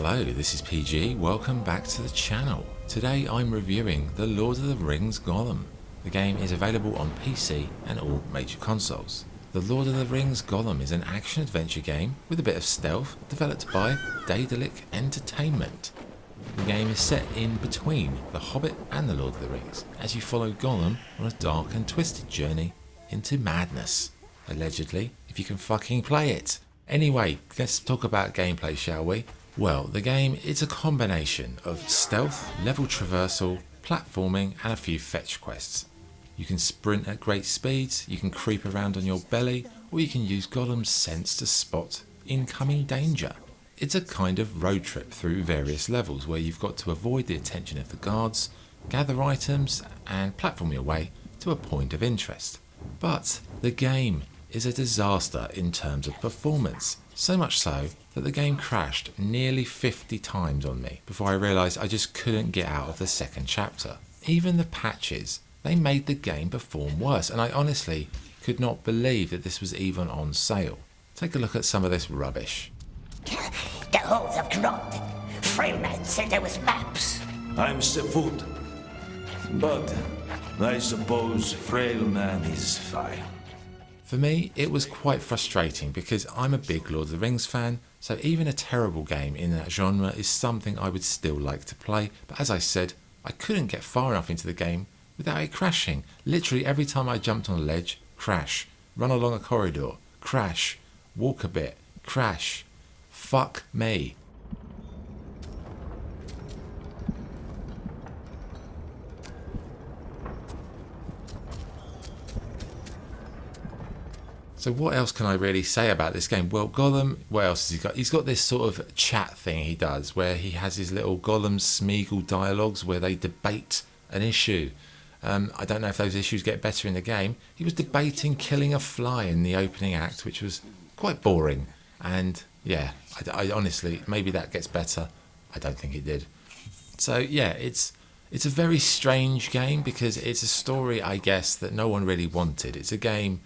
Hello, this is PG, welcome back to the channel. Today I'm reviewing The Lord of the Rings Gollum. The game is available on PC and all major consoles. The Lord of the Rings Gollum is an action-adventure game with a bit of stealth developed by Daedalic Entertainment. The game is set in between The Hobbit and The Lord of the Rings as you follow Gollum on a dark and twisted journey into madness. Allegedly, if you can fucking play it. Anyway, let's talk about gameplay, shall we? Well, the game is a combination of stealth, level traversal, platforming and a few fetch quests. You can sprint at great speeds, you can creep around on your belly, or you can use Gollum's sense to spot incoming danger. It's a kind of road trip through various levels where you've got to avoid the attention of the guards, gather items and platform your way to a point of interest. But the game is a disaster in terms of performance, so much so that the game crashed nearly 50 times on me before I realised I just couldn't get out of the second chapter. Even the patches, they made the game perform worse, and I honestly could not believe that this was even on sale. Take a look at some of this rubbish. The holes have clogged. Frailman said there was maps. I'm Sefoot, but I suppose Frailman is fine. For me, it was quite frustrating because I'm a big Lord of the Rings fan, so even a terrible game in that genre is something I would still like to play, but as I said, I couldn't get far enough into the game without it crashing. Literally every time I jumped on a ledge, crash. Run along a corridor, crash. Walk a bit, crash. Fuck me. So what else can I really say about this game? Well, Gollum, what else has he got? He's got this sort of chat thing he does where he has his little Gollum Smeagol dialogues where they debate an issue. I don't know if those issues get better in the game. He was debating killing a fly in the opening act, which was quite boring. And yeah, I honestly, maybe that gets better. I don't think it did. So yeah, it's a very strange game because it's a story, I guess, that no one really wanted. It's a game,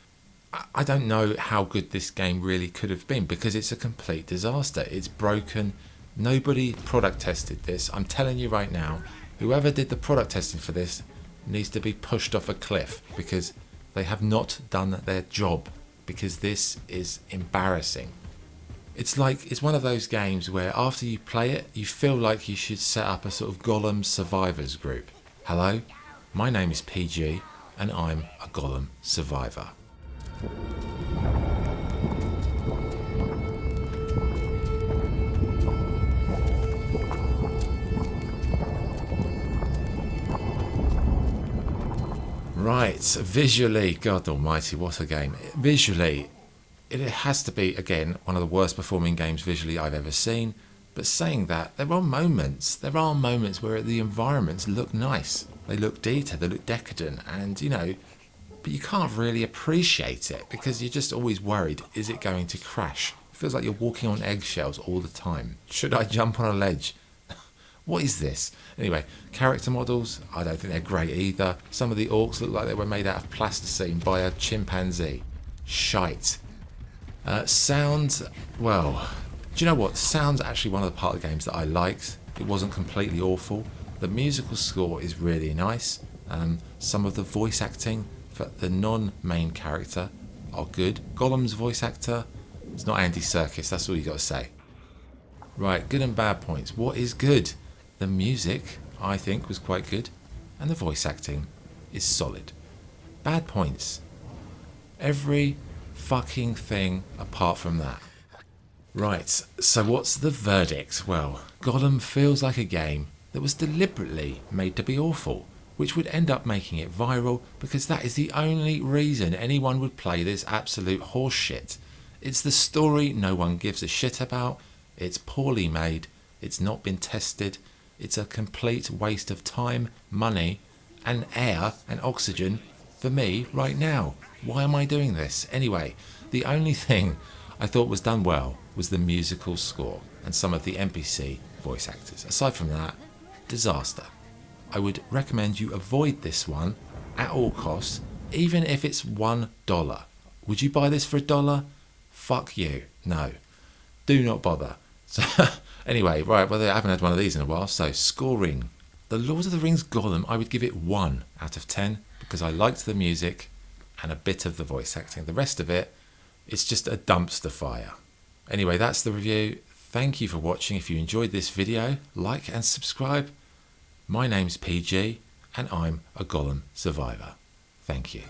I don't know how good this game really could have been because it's a complete disaster. It's broken. Nobody product tested this. I'm telling you right now, whoever did the product testing for this needs to be pushed off a cliff because they have not done their job, because this is embarrassing. It's one of those games where after you play it, you feel like you should set up a sort of Gollum survivors group. Hello, my name is PG and I'm a Gollum survivor. Right, visually, God almighty, what a game. Visually, it has to be, again, one of the worst performing games visually I've ever seen. But saying that, there are moments where the environments look nice. They look detailed, they look decadent, and but you can't really appreciate it because you're just always worried, is it going to crash? It feels like you're walking on eggshells all the time. Should I jump on a ledge? What is this? Anyway, character models, I don't think they're great either. Some of the orcs look like they were made out of plasticine by a chimpanzee. Shite. Sound, well, do you know what? Sound's actually one of the part of the games that I liked. It wasn't completely awful. The musical score is really nice. Some of the voice acting for the non-main character are good. Gollum's voice actor, it's not Andy Serkis, that's all you got to say. Right, good and bad points. What is good? The music, I think, was quite good, and the voice acting is solid. Bad points. Every fucking thing apart from that. Right, so what's the verdict? Well, Gollum feels like a game that was deliberately made to be awful, which would end up making it viral because that is the only reason anyone would play this absolute horse shit. It's the story no one gives a shit about, it's poorly made, it's not been tested, it's a complete waste of time, money, and air and oxygen for me right now. Why am I doing this? Anyway, the only thing I thought was done well was the musical score and some of the NPC voice actors. Aside from that, disaster. I would recommend you avoid this one at all costs, even if it's $1. Would you buy this for $1? Fuck you. No. Do not bother. So Anyway, right, well, I haven't had one of these in a while, so scoring. The Lord of the Rings Gollum, I would give it 1 out of 10 because I liked the music and a bit of the voice acting. The rest of it, it's just a dumpster fire. Anyway, that's the review. Thank you for watching. If you enjoyed this video, like and subscribe. My name's PG and I'm a Gollum survivor. Thank you.